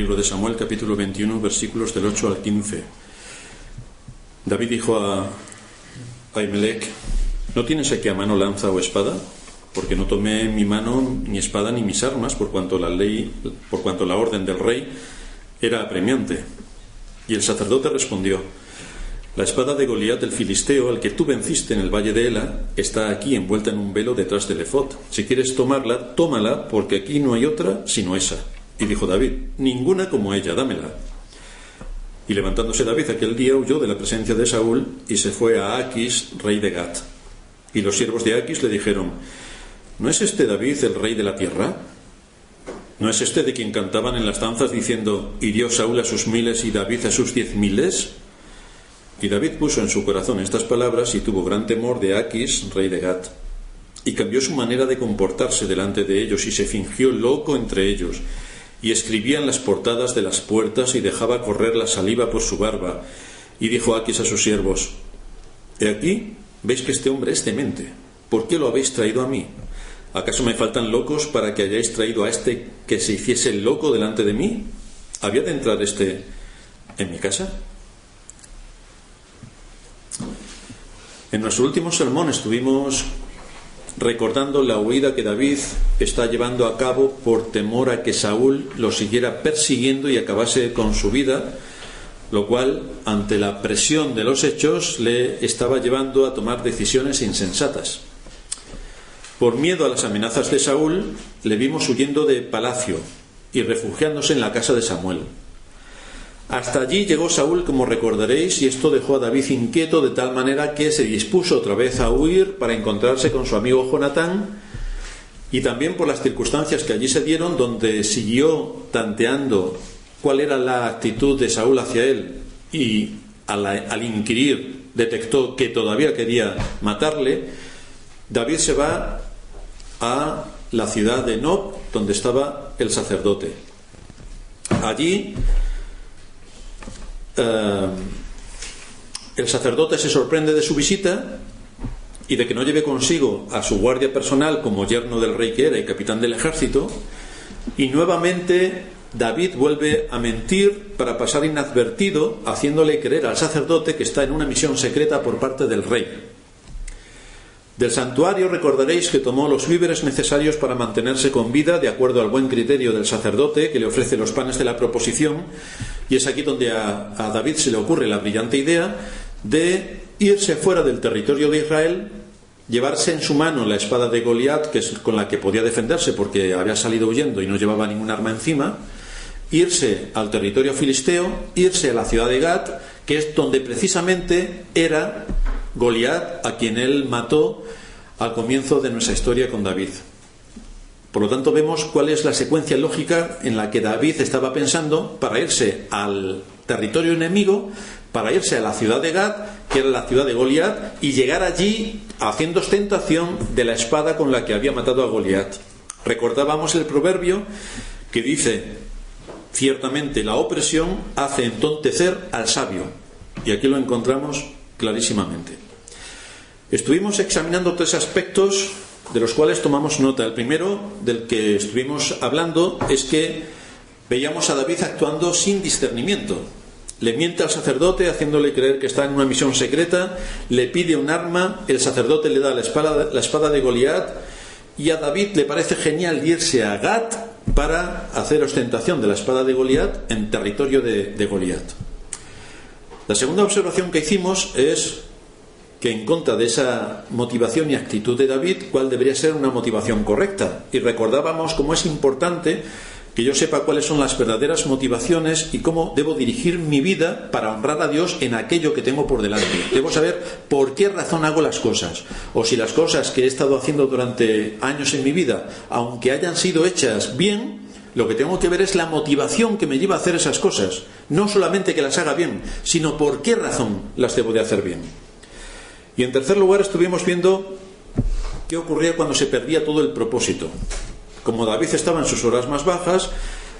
libro de Samuel, capítulo 21, versículos del 8 al 15. David dijo a Ahimelech: ¿no tienes aquí a mano lanza o espada? Porque no tomé en mi mano ni espada ni mis armas, por cuanto la orden del rey era apremiante. Y el sacerdote respondió: la espada de Goliat el filisteo, al que tú venciste en el valle de Ela, está aquí envuelta en un velo detrás del efod. Si quieres tomarla, tómala, porque aquí no hay otra sino esa. Y dijo David: ninguna como ella, dámela. Y levantándose David aquel día, huyó de la presencia de Saúl y se fue a Aquis, rey de Gat. Y los siervos de Aquis le dijeron: ¿no es este David el rey de la tierra? ¿No es este de quien cantaban en las danzas diciendo: hirió Saúl a sus miles y David a sus 10.000? Y David puso en su corazón estas palabras y tuvo gran temor de Aquis, rey de Gat. Y cambió su manera de comportarse delante de ellos y se fingió loco entre ellos. Y escribía en las portadas de las puertas y dejaba correr la saliva por su barba. Y dijo Aquis a sus siervos: he aquí, veis que este hombre es demente. ¿Por qué lo habéis traído a mí? ¿Acaso me faltan locos para que hayáis traído a este que se hiciese loco delante de mí? ¿Había de entrar este en mi casa? En nuestro último sermón estuvimos recordando la huida que David está llevando a cabo por temor a que Saúl lo siguiera persiguiendo y acabase con su vida, lo cual, ante la presión de los hechos, le estaba llevando a tomar decisiones insensatas. Por miedo a las amenazas de Saúl, le vimos huyendo de palacio y refugiándose en la casa de Samuel. Hasta allí llegó Saúl, como recordaréis, y esto dejó a David inquieto de tal manera que se dispuso otra vez a huir para encontrarse con su amigo Jonatán, y también por las circunstancias que allí se dieron, donde siguió tanteando cuál era la actitud de Saúl hacia él, y al inquirir detectó que todavía quería matarle. David se va a la ciudad de Nob, donde estaba el sacerdote. Allí el sacerdote se sorprende de su visita y de que no lleve consigo a su guardia personal como yerno del rey que era y capitán del ejército, y nuevamente David vuelve a mentir para pasar inadvertido, haciéndole creer al sacerdote que está en una misión secreta por parte del rey. Del santuario recordaréis que tomó los víveres necesarios para mantenerse con vida, de acuerdo al buen criterio del sacerdote, que le ofrece los panes de la proposición, y es aquí donde a David se le ocurre la brillante idea de irse fuera del territorio de Israel, llevarse en su mano la espada de Goliat, que es con la que podía defenderse porque había salido huyendo y no llevaba ningún arma encima, irse al territorio filisteo, irse a la ciudad de Gat, que es donde precisamente era Goliat, a quien él mató al comienzo de nuestra historia con David. Por lo tanto, vemos cuál es la secuencia lógica en la que David estaba pensando para irse al territorio enemigo, para irse a la ciudad de Gat, que era la ciudad de Goliat, y llegar allí haciendo ostentación de la espada con la que había matado a Goliat. Recordábamos el proverbio que dice: ciertamente la opresión hace entontecer al sabio, y aquí lo encontramos clarísimamente. Estuvimos examinando tres aspectos de los cuales tomamos nota. El primero, del que estuvimos hablando, es que veíamos a David actuando sin discernimiento. Le miente al sacerdote haciéndole creer que está en una misión secreta, le pide un arma, el sacerdote le da la espada de Goliat, y a David le parece genial irse a Gat para hacer ostentación de la espada de Goliat en territorio de Goliat. La segunda observación que hicimos es que, en contra de esa motivación y actitud de David, ¿cuál debería ser una motivación correcta? Y recordábamos cómo es importante que yo sepa cuáles son las verdaderas motivaciones y cómo debo dirigir mi vida para honrar a Dios en aquello que tengo por delante. Debo saber por qué razón hago las cosas, o si las cosas que he estado haciendo durante años en mi vida, aunque hayan sido hechas bien, lo que tengo que ver es la motivación que me lleva a hacer esas cosas. No solamente que las haga bien, sino por qué razón las debo de hacer bien. Y en tercer lugar estuvimos viendo qué ocurría cuando se perdía todo el propósito. Como David estaba en sus horas más bajas,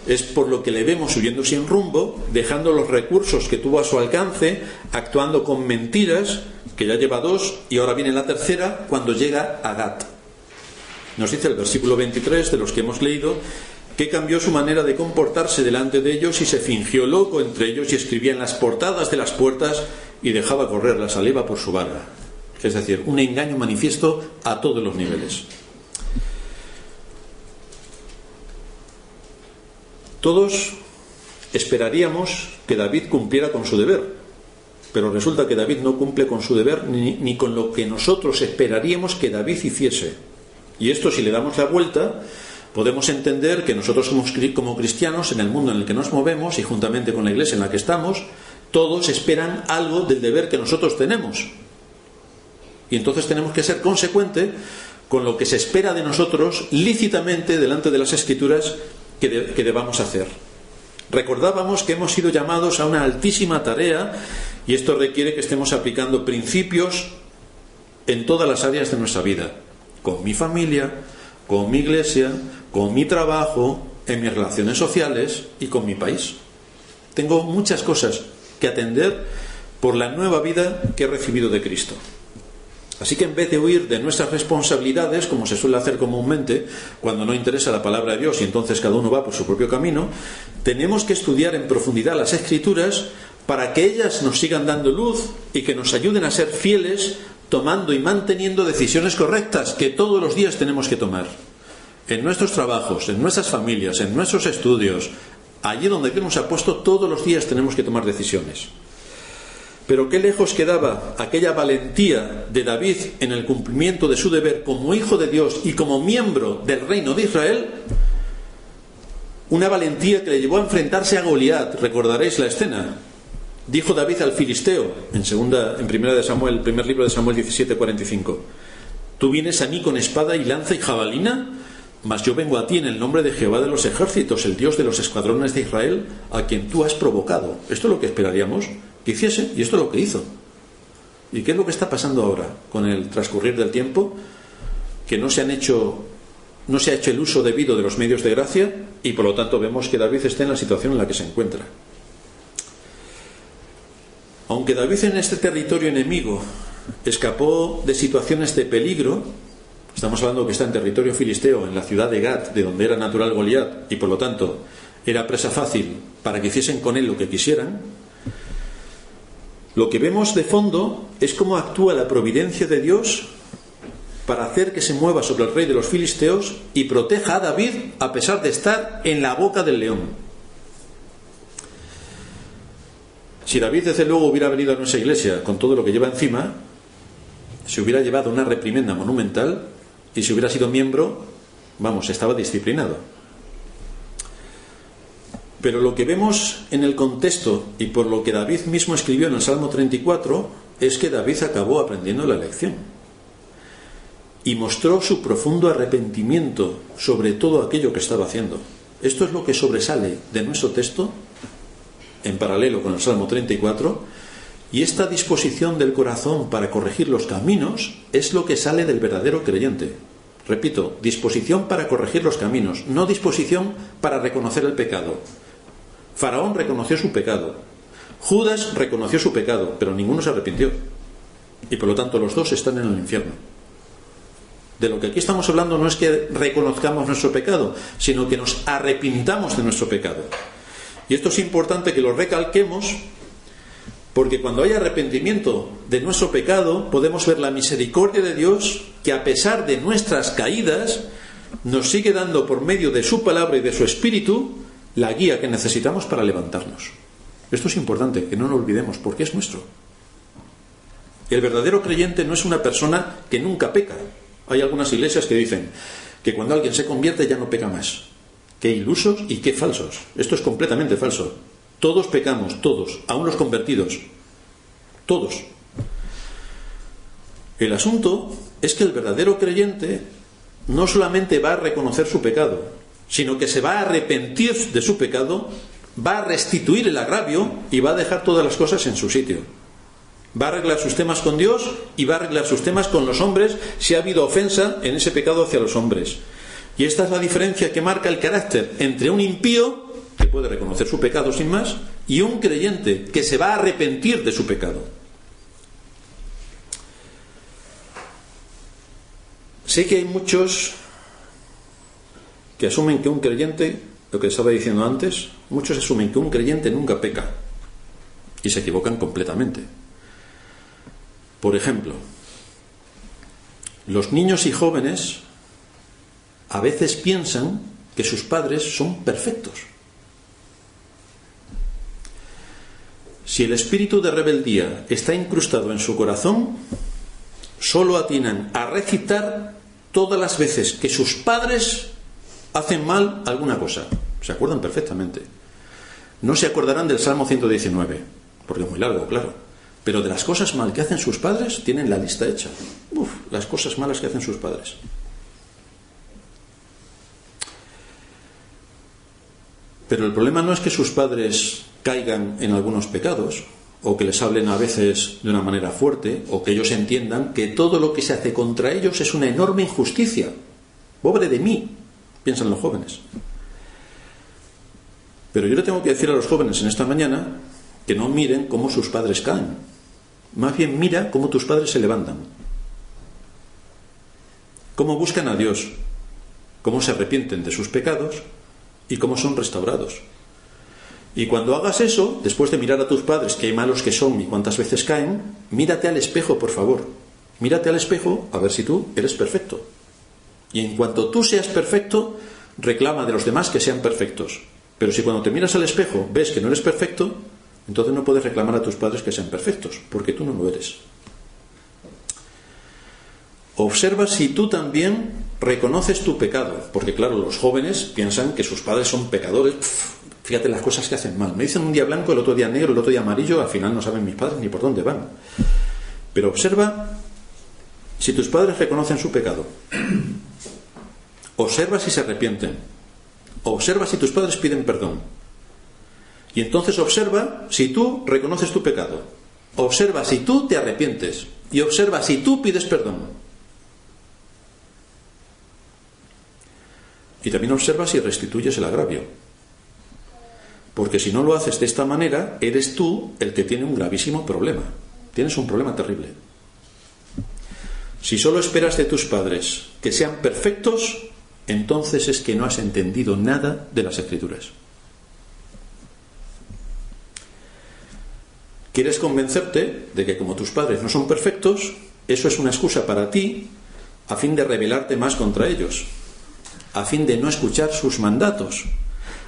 es por lo que le vemos huyendo sin rumbo, dejando los recursos que tuvo a su alcance, actuando con mentiras, que ya lleva 2, y ahora viene la tercera cuando llega a Gat. Nos dice el versículo 23 de los que hemos leído que cambió su manera de comportarse delante de ellos y se fingió loco entre ellos y escribía en las portadas de las puertas y dejaba correr la saliva por su barba. Es decir, un engaño manifiesto a todos los niveles. Todos esperaríamos que David cumpliera con su deber, pero resulta que David no cumple con su deber ni con lo que nosotros esperaríamos que David hiciese. Y esto, si le damos la vuelta, podemos entender que nosotros como cristianos, en el mundo en el que nos movemos y juntamente con la iglesia en la que estamos, todos esperan algo del deber que nosotros tenemos. Y entonces tenemos que ser consecuentes con lo que se espera de nosotros lícitamente delante de las Escrituras que debamos hacer. Recordábamos que hemos sido llamados a una altísima tarea y esto requiere que estemos aplicando principios en todas las áreas de nuestra vida, con mi familia, con mi iglesia, con mi trabajo, en mis relaciones sociales y con mi país. Tengo muchas cosas que atender por la nueva vida que he recibido de Cristo. Así que en vez de huir de nuestras responsabilidades, como se suele hacer comúnmente cuando no interesa la palabra de Dios y entonces cada uno va por su propio camino, tenemos que estudiar en profundidad las Escrituras para que ellas nos sigan dando luz y que nos ayuden a ser fieles, tomando y manteniendo decisiones correctas que todos los días tenemos que tomar. En nuestros trabajos, en nuestras familias, en nuestros estudios, allí donde Dios nos ha puesto, todos los días tenemos que tomar decisiones. Pero qué lejos quedaba aquella valentía de David en el cumplimiento de su deber como hijo de Dios y como miembro del reino de Israel, una valentía que le llevó a enfrentarse a Goliat. Recordaréis la escena. Dijo David al filisteo, en primera de Samuel, el primer libro de Samuel 17:45, ¿tú vienes a mí con espada y lanza y jabalina? Mas yo vengo a ti en el nombre de Jehová de los ejércitos, el Dios de los escuadrones de Israel, a quien tú has provocado. Esto es lo que esperaríamos que hiciese, y esto es lo que hizo. ¿Y qué es lo que está pasando ahora con el transcurrir del tiempo? Que no se ha hecho el uso debido de los medios de gracia y por lo tanto vemos que David está en la situación en la que se encuentra. Aunque David en este territorio enemigo escapó de situaciones de peligro, estamos hablando que está en territorio filisteo, en la ciudad de Gat, de donde era natural Goliat, y por lo tanto era presa fácil para que hiciesen con él lo que quisieran, lo que vemos de fondo es cómo actúa la providencia de Dios para hacer que se mueva sobre el rey de los filisteos y proteja a David a pesar de estar en la boca del león. Si David desde luego hubiera venido a nuestra iglesia con todo lo que lleva encima, se hubiera llevado una reprimenda monumental y si hubiera sido miembro, estaba disciplinado. Pero lo que vemos en el contexto y por lo que David mismo escribió en el Salmo 34 es que David acabó aprendiendo la lección y mostró su profundo arrepentimiento sobre todo aquello que estaba haciendo. Esto es lo que sobresale de nuestro texto en paralelo con el Salmo 34, y esta disposición del corazón para corregir los caminos es lo que sale del verdadero creyente. Repito, disposición para corregir los caminos, no disposición para reconocer el pecado. Faraón reconoció su pecado, Judas reconoció su pecado, pero ninguno se arrepintió, y por lo tanto los dos están en el infierno. De lo que aquí estamos hablando no es que reconozcamos nuestro pecado, sino que nos arrepintamos de nuestro pecado. Y esto es importante que lo recalquemos, porque cuando hay arrepentimiento de nuestro pecado podemos ver la misericordia de Dios, que a pesar de nuestras caídas nos sigue dando por medio de su palabra y de su espíritu la guía que necesitamos para levantarnos. Esto es importante, que no lo olvidemos, porque es nuestro. El verdadero creyente no es una persona que nunca peca. Hay algunas iglesias que dicen que cuando alguien se convierte ya no peca más. Qué ilusos y qué falsos. Esto es completamente falso. Todos pecamos, todos, aun los convertidos. Todos. El asunto es que el verdadero creyente no solamente va a reconocer su pecado, sino que se va a arrepentir de su pecado, va a restituir el agravio y va a dejar todas las cosas en su sitio. Va a arreglar sus temas con Dios y va a arreglar sus temas con los hombres si ha habido ofensa en ese pecado hacia los hombres. Y esta es la diferencia que marca el carácter entre un impío, que puede reconocer su pecado sin más, y un creyente que se va a arrepentir de su pecado. Sé que hay muchos que asumen que un creyente, lo que estaba diciendo antes, muchos asumen que un creyente nunca peca y se equivocan completamente. Por ejemplo, los niños y jóvenes a veces piensan que sus padres son perfectos. Si el espíritu de rebeldía está incrustado en su corazón, solo atinan a recitar todas las veces que sus padres hacen mal alguna cosa. Se acuerdan perfectamente. No se acordarán del Salmo 119, porque es muy largo, claro. Pero de las cosas mal que hacen sus padres, tienen la lista hecha. Las cosas malas que hacen sus padres. Pero el problema no es que sus padres caigan en algunos pecados, o que les hablen a veces de una manera fuerte, o que ellos entiendan que todo lo que se hace contra ellos es una enorme injusticia. Pobre de mí, piensan los jóvenes. Pero yo le tengo que decir a los jóvenes en esta mañana que no miren cómo sus padres caen. Más bien mira cómo tus padres se levantan. Cómo buscan a Dios, cómo se arrepienten de sus pecados y cómo son restaurados. Y cuando hagas eso, después de mirar a tus padres, qué malos que son y cuántas veces caen, mírate al espejo, por favor. Mírate al espejo a ver si tú eres perfecto. Y en cuanto tú seas perfecto, reclama de los demás que sean perfectos. Pero si cuando te miras al espejo ves que no eres perfecto, entonces no puedes reclamar a tus padres que sean perfectos, porque tú no lo eres. Observa si tú también reconoces tu pecado, porque claro, los jóvenes piensan que sus padres son pecadores. Fíjate las cosas que hacen mal. Me dicen un día blanco, el otro día negro, el otro día amarillo, al final no saben mis padres ni por dónde van. Pero observa si tus padres reconocen su pecado. Observa si se arrepienten. Observa si tus padres piden perdón. Y entonces observa si tú reconoces tu pecado. Observa si tú te arrepientes. Y observa si tú pides perdón. Y también observa si restituyes el agravio. Porque si no lo haces de esta manera, eres tú el que tiene un gravísimo problema. Tienes un problema terrible. Si solo esperas de tus padres que sean perfectos, entonces es que no has entendido nada de las Escrituras. Quieres convencerte de que como tus padres no son perfectos, eso es una excusa para ti a fin de rebelarte más contra ellos, a fin de no escuchar sus mandatos,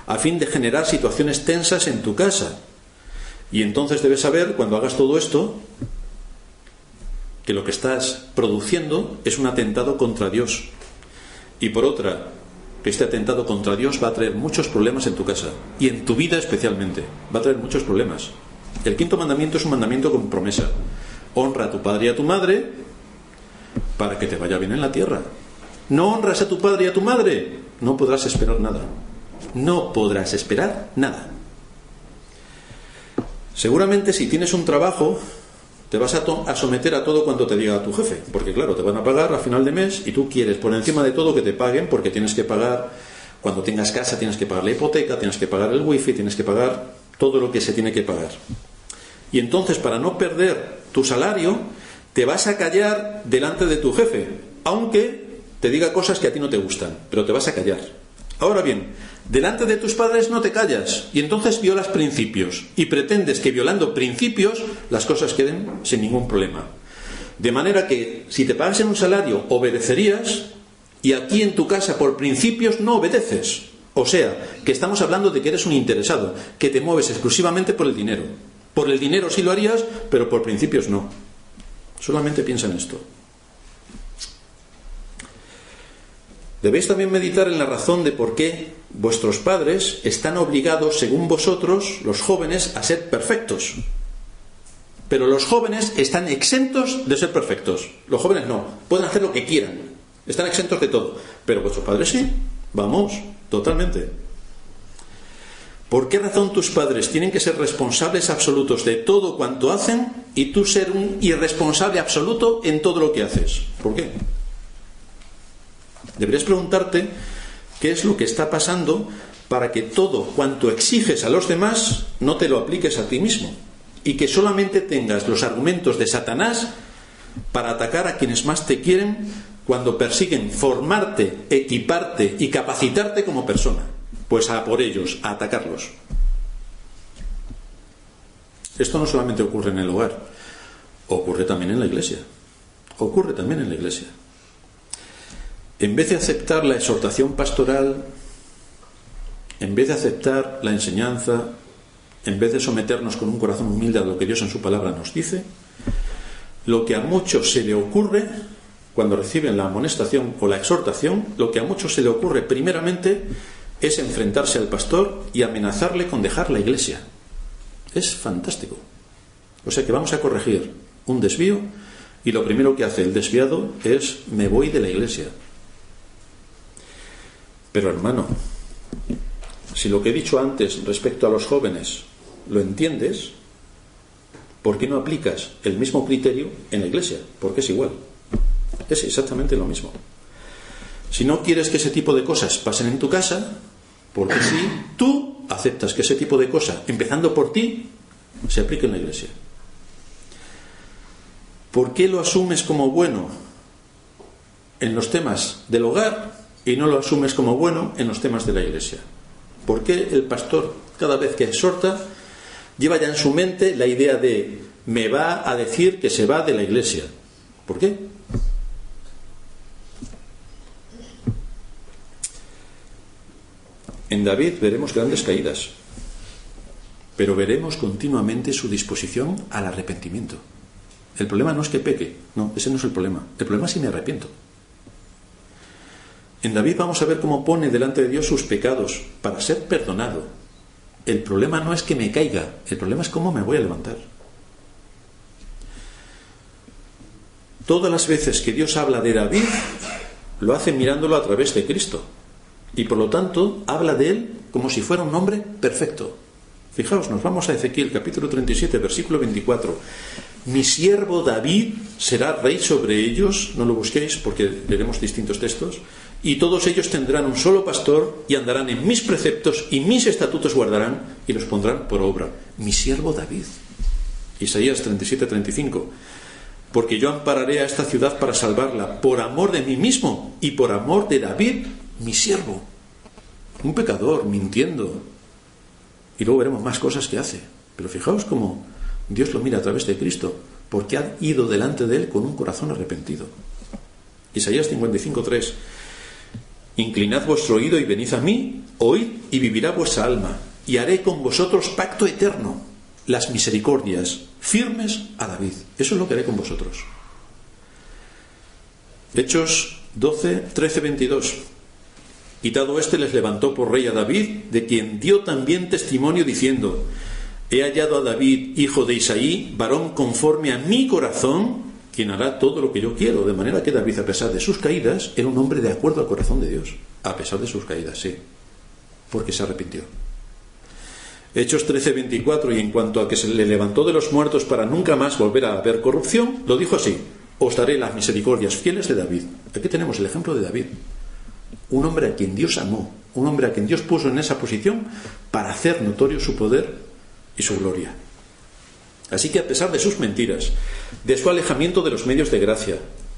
a fin de generar situaciones tensas en tu casa. Y entonces debes saber, cuando hagas todo esto, que lo que estás produciendo es un atentado contra Dios. Y por otra, que este atentado contra Dios va a traer muchos problemas en tu casa, y en tu vida especialmente. Va a traer muchos problemas. El quinto mandamiento es un mandamiento con promesa. Honra a tu padre y a tu madre para que te vaya bien en la tierra. No honras a tu padre y a tu madre, no podrás esperar nada. No podrás esperar nada. Seguramente si tienes un trabajo te vas a someter a todo cuanto te diga tu jefe, porque claro, te van a pagar a final de mes y tú quieres por encima de todo que te paguen, porque tienes que pagar, cuando tengas casa tienes que pagar la hipoteca, tienes que pagar el wifi, tienes que pagar todo lo que se tiene que pagar. Y entonces, para no perder tu salario, te vas a callar delante de tu jefe, aunque te diga cosas que a ti no te gustan, pero te vas a callar. Ahora bien, delante de tus padres no te callas y entonces violas principios y pretendes que violando principios las cosas queden sin ningún problema. De manera que si te pagasen un salario obedecerías y aquí en tu casa por principios no obedeces. O sea, que estamos hablando de que eres un interesado, que te mueves exclusivamente por el dinero. Por el dinero sí lo harías, pero por principios no. Solamente piensa en esto. Debéis también meditar en la razón de por qué vuestros padres están obligados, según vosotros, los jóvenes, a ser perfectos. Pero los jóvenes están exentos de ser perfectos. Los jóvenes no. Pueden hacer lo que quieran. Están exentos de todo. Pero vuestros padres sí. Vamos, totalmente. ¿Por qué razón tus padres tienen que ser responsables absolutos de todo cuanto hacen y tú ser un irresponsable absoluto en todo lo que haces? ¿Por qué? Deberías preguntarte qué es lo que está pasando para que todo cuanto exiges a los demás no te lo apliques a ti mismo y que solamente tengas los argumentos de Satanás para atacar a quienes más te quieren cuando persiguen formarte, equiparte y capacitarte como persona? Pues a por ellos, a atacarlos. Esto no solamente ocurre en el hogar, ocurre también en la iglesia. Ocurre también en la iglesia. En vez de aceptar la exhortación pastoral, en vez de aceptar la enseñanza, en vez de someternos con un corazón humilde a lo que Dios en su palabra nos dice, lo que a muchos se le ocurre, cuando reciben la amonestación o la exhortación, lo que a muchos se le ocurre primeramente es enfrentarse al pastor y amenazarle con dejar la iglesia. Es fantástico. O sea que vamos a corregir un desvío y lo primero que hace el desviado es: me voy de la iglesia. Pero hermano, si lo que he dicho antes respecto a los jóvenes lo entiendes, ¿por qué no aplicas el mismo criterio en la iglesia? Porque es igual. Es exactamente lo mismo. Si no quieres que ese tipo de cosas pasen en tu casa, porque si tú aceptas que ese tipo de cosas, empezando por ti, se aplique en la iglesia. ¿Por qué lo asumes como bueno en los temas del hogar y no lo asumes como bueno en los temas de la iglesia? ¿Por qué el pastor, cada vez que exhorta, lleva ya en su mente la idea de: me va a decir que se va de la iglesia? ¿Por qué? En David veremos grandes caídas, pero veremos continuamente su disposición al arrepentimiento. El problema no es que peque, no, ese no es el problema. El problema es si me arrepiento. En David vamos a ver cómo pone delante de Dios sus pecados para ser perdonado. El problema no es que me caiga, el problema es cómo me voy a levantar. Todas las veces que Dios habla de David, lo hace mirándolo a través de Cristo. Y por lo tanto, habla de él como si fuera un hombre perfecto. Fijaos, nos vamos a Ezequiel capítulo 37, versículo 24. Mi siervo David será rey sobre ellos, no lo busquéis porque leeremos distintos textos, y todos ellos tendrán un solo pastor y andarán en mis preceptos y mis estatutos guardarán y los pondrán por obra. Mi siervo David. Isaías 37, 35. Porque yo ampararé a esta ciudad para salvarla por amor de mí mismo y por amor de David, mi siervo. Un pecador mintiendo. Y luego veremos más cosas que hace. Pero fijaos cómo Dios lo mira a través de Cristo, porque ha ido delante de él con un corazón arrepentido. Isaías 55:3. Inclinad vuestro oído y venid a mí, oíd y vivirá vuestra alma, y haré con vosotros pacto eterno, las misericordias firmes a David. Eso es lo que haré con vosotros. Hechos 13:22. Y dado éste les levantó por rey a David, de quien dio también testimonio diciendo: he hallado a David, hijo de Isaí, varón conforme a mi corazón, quien hará todo lo que yo quiero. De manera que David, a pesar de sus caídas, era un hombre de acuerdo al corazón de Dios. A pesar de sus caídas, sí, porque se arrepintió. Hechos 13:24. Y en cuanto a que se le levantó de los muertos para nunca más volver a haber corrupción, lo dijo así: os daré las misericordias fieles de David. Aquí tenemos el ejemplo de David. Un hombre a quien Dios amó, un hombre a quien Dios puso en esa posición para hacer notorio su poder y su gloria. Así que a pesar de sus mentiras, de su alejamiento de los medios de gracia,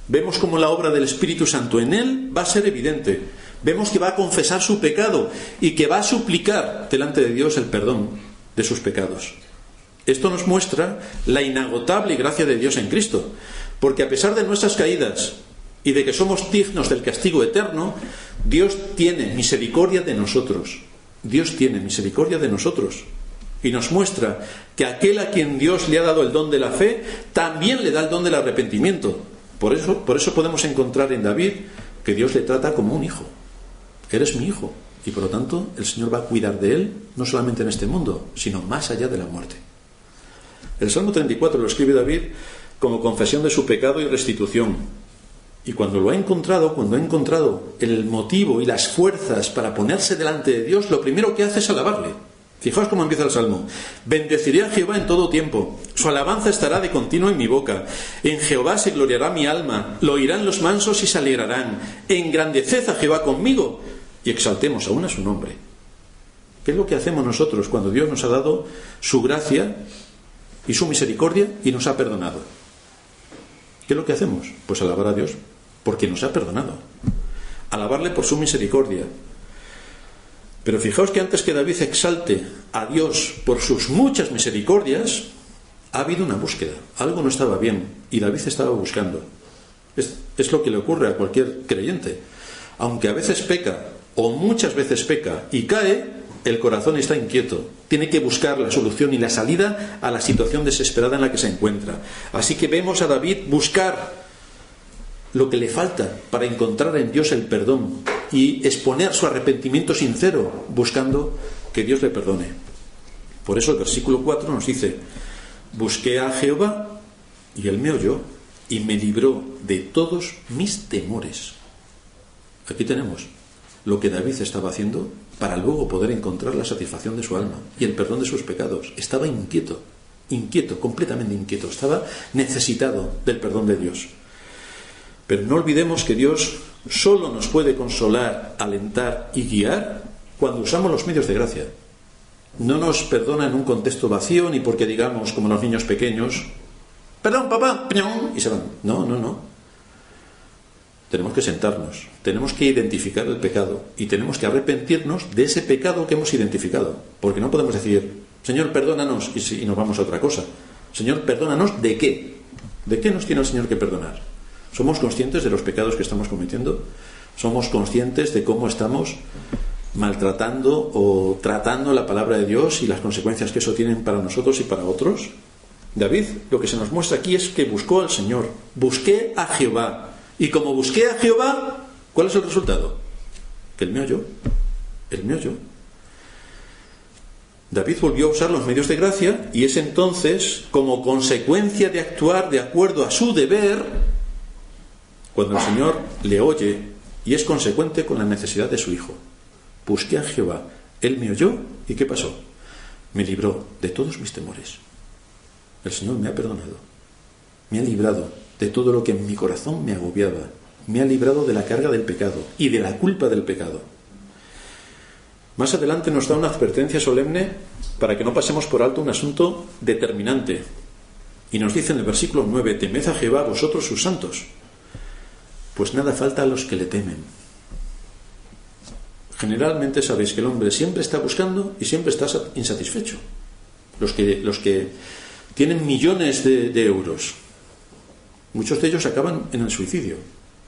vemos como la obra del Espíritu Santo en él va a ser evidente. Vemos que va a confesar su pecado y que va a suplicar delante de Dios el perdón de sus pecados. Esto nos muestra la inagotable gracia de Dios en Cristo, porque a pesar de nuestras caídas y de que somos dignos del castigo eterno, Dios tiene misericordia de nosotros. Dios tiene misericordia de nosotros. Y nos muestra que aquel a quien Dios le ha dado el don de la fe, también le da el don del arrepentimiento. Por eso podemos encontrar en David que Dios le trata como un hijo. Eres mi hijo. Y por lo tanto, el Señor va a cuidar de él, no solamente en este mundo, sino más allá de la muerte. El Salmo 34 lo escribe David como confesión de su pecado y restitución. Y cuando lo ha encontrado, cuando ha encontrado el motivo y las fuerzas para ponerse delante de Dios, lo primero que hace es alabarle. Fijaos cómo empieza el Salmo. Bendeciré a Jehová en todo tiempo. Su alabanza estará de continuo en mi boca. En Jehová se gloriará mi alma. Lo oirán los mansos y se alegrarán. Engrandeced a Jehová conmigo y exaltemos aún a su nombre. ¿Qué es lo que hacemos nosotros cuando Dios nos ha dado su gracia y su misericordia y nos ha perdonado? ¿Qué es lo que hacemos? Pues alabar a Dios. porque nos ha perdonado. Alabarle por su misericordia. Pero fijaos que antes que David exalte a Dios por sus muchas misericordias, ha habido una búsqueda. Algo no estaba bien y David estaba buscando. Es lo que le ocurre a cualquier creyente. Aunque a veces peca, o muchas veces peca y cae, el corazón está inquieto. Tiene que buscar la solución y la salida a la situación desesperada en la que se encuentra. Así que vemos a David buscar lo que le falta para encontrar en Dios el perdón y exponer su arrepentimiento sincero, buscando que Dios le perdone. Por eso el versículo 4 nos dice: busqué a Jehová y él me oyó y me libró de todos mis temores. Aquí tenemos lo que David estaba haciendo para luego poder encontrar la satisfacción de su alma y el perdón de sus pecados. Estaba inquieto, completamente inquieto. Estaba necesitado del perdón de Dios. Pero no olvidemos que Dios solo nos puede consolar, alentar y guiar cuando usamos los medios de gracia. No nos perdona en un contexto vacío, ni porque digamos, como los niños pequeños, perdón papá, y se van. No. Tenemos que sentarnos, tenemos que identificar el pecado y tenemos que arrepentirnos de ese pecado que hemos identificado. Porque no podemos decir, Señor, perdónanos, y nos vamos a otra cosa. Señor, perdónanos, ¿de qué? ¿De qué nos tiene el Señor que perdonar? ¿Somos conscientes de los pecados que estamos cometiendo? ¿Somos conscientes de cómo estamos maltratando o tratando la palabra de Dios y las consecuencias que eso tiene para nosotros y para otros? David, lo que se nos muestra aquí es que buscó al Señor. Busqué a Jehová. Y como busqué a Jehová, ¿cuál es el resultado? Que él me oyó. Él me oyó. David volvió a usar los medios de gracia y es entonces, como consecuencia de actuar de acuerdo a su deber, cuando el Señor le oye y es consecuente con la necesidad de su hijo. Busqué a Jehová, él me oyó, ¿y qué pasó? Me libró de todos mis temores. El Señor me ha perdonado, me ha librado de todo lo que en mi corazón me agobiaba, me ha librado de la carga del pecado y de la culpa del pecado. Más adelante nos da una advertencia solemne para que no pasemos por alto un asunto determinante. Y nos dice en el versículo 9: temed a Jehová vosotros sus santos, pues nada falta a los que le temen. Generalmente sabéis que el hombre siempre está buscando y siempre está insatisfecho. Los que tienen millones de euros, muchos de ellos acaban en el suicidio.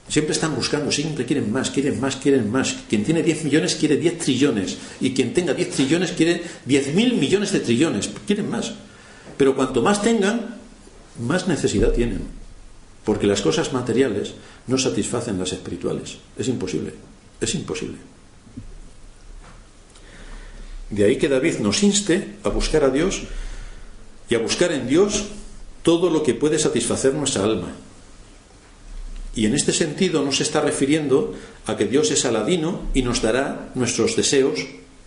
Siempre están buscando, siempre quieren más. Quien tiene 10 millones quiere 10 trillones. Y quien tenga 10 trillones quiere 10.000 millones de trillones. Quieren más. Pero cuanto más tengan, más necesidad tienen. Porque las cosas materiales no satisfacen las espirituales. Es imposible. De ahí que David nos inste a buscar a Dios y a buscar en Dios todo lo que puede satisfacer nuestra alma. Y en este sentido no se está refiriendo a que Dios es aladino y nos dará nuestros deseos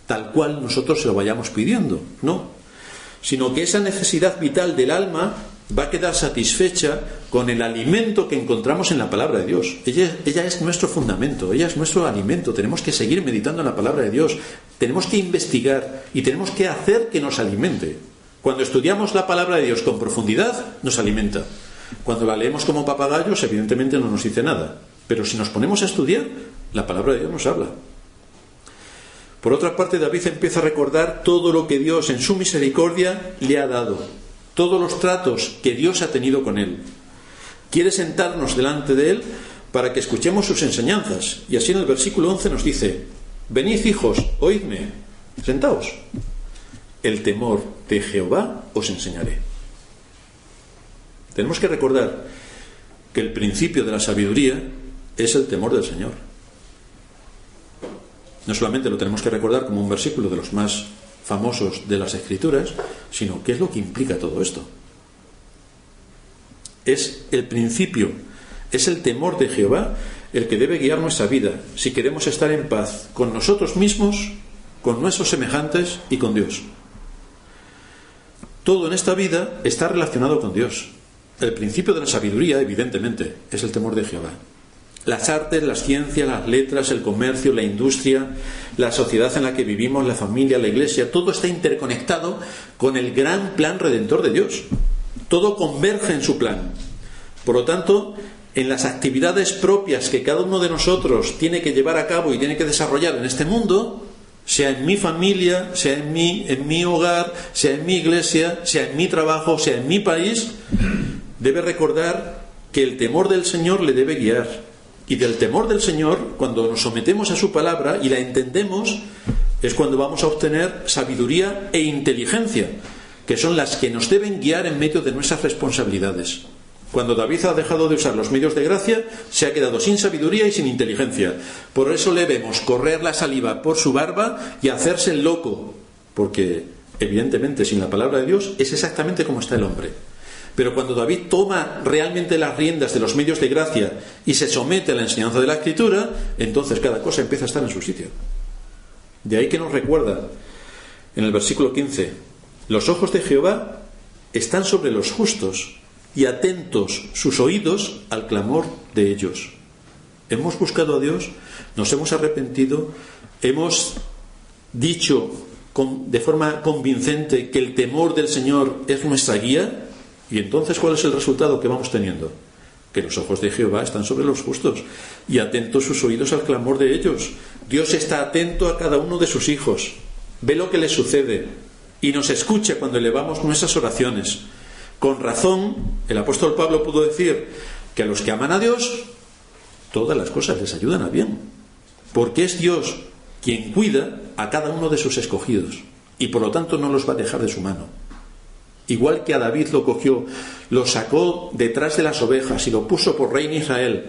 tal cual nosotros se lo vayamos pidiendo, no, sino que esa necesidad vital del alma va a quedar satisfecha con el alimento que encontramos en la palabra de Dios. Ella es nuestro fundamento, ella es nuestro alimento. Tenemos que seguir meditando en la palabra de Dios, tenemos que investigar y tenemos que hacer que nos alimente. Cuando estudiamos la palabra de Dios con profundidad, nos alimenta. Cuando la leemos como papagayos, evidentemente no nos dice nada. Pero si nos ponemos a estudiar, la palabra de Dios nos habla. Por otra parte, David empieza a recordar todo lo que Dios en su misericordia le ha dado, todos los tratos que Dios ha tenido con él. Quiere sentarnos delante de él para que escuchemos sus enseñanzas. Y así en el versículo 11 nos dice: venid, hijos, oídme, sentaos. El temor de Jehová os enseñaré. Tenemos que recordar que el principio de la sabiduría es el temor del Señor. No solamente lo tenemos que recordar como un versículo de los más famosos de las Escrituras, sino qué es lo que implica todo esto. Es el principio, es el temor de Jehová el que debe guiar nuestra vida si queremos estar en paz con nosotros mismos, con nuestros semejantes y con Dios. Todo en esta vida está relacionado con Dios. El principio de la sabiduría, evidentemente, es el temor de Jehová. Las artes, las ciencias, las letras, el comercio, la industria, la sociedad en la que vivimos, la familia, la iglesia, todo está interconectado con el gran plan redentor de Dios. Todo converge en su plan. Por lo tanto, en las actividades propias que cada uno de nosotros tiene que llevar a cabo y tiene que desarrollar en este mundo, sea en mi familia, sea en mi hogar, sea en mi iglesia, sea en mi trabajo, sea en mi país, debe recordar que el temor del Señor le debe guiar. Y del temor del Señor, cuando nos sometemos a su palabra y la entendemos, es cuando vamos a obtener sabiduría e inteligencia, que son las que nos deben guiar en medio de nuestras responsabilidades. Cuando David ha dejado de usar los medios de gracia, se ha quedado sin sabiduría y sin inteligencia. Por eso le vemos correr la saliva por su barba y hacerse el loco, porque evidentemente sin la palabra de Dios es exactamente como está el hombre. Pero cuando David toma realmente las riendas de los medios de gracia y se somete a la enseñanza de la Escritura, entonces cada cosa empieza a estar en su sitio. De ahí que nos recuerda en el versículo 15: los ojos de Jehová están sobre los justos y atentos sus oídos al clamor de ellos. Hemos buscado a Dios, nos hemos arrepentido, hemos dicho de forma convincente que el temor del Señor es nuestra guía, y entonces ¿cuál es el resultado que vamos teniendo? Que los ojos de Jehová están sobre los justos y atentos sus oídos al clamor de ellos. Dios está atento a cada uno de sus hijos, ve lo que les sucede y nos escucha cuando elevamos nuestras oraciones. Con razón, el apóstol Pablo pudo decir que a los que aman a Dios, todas las cosas les ayudan a bien, porque es Dios quien cuida a cada uno de sus escogidos y por lo tanto no los va a dejar de su mano. Igual que a David lo cogió, lo sacó detrás de las ovejas y lo puso por rey en Israel,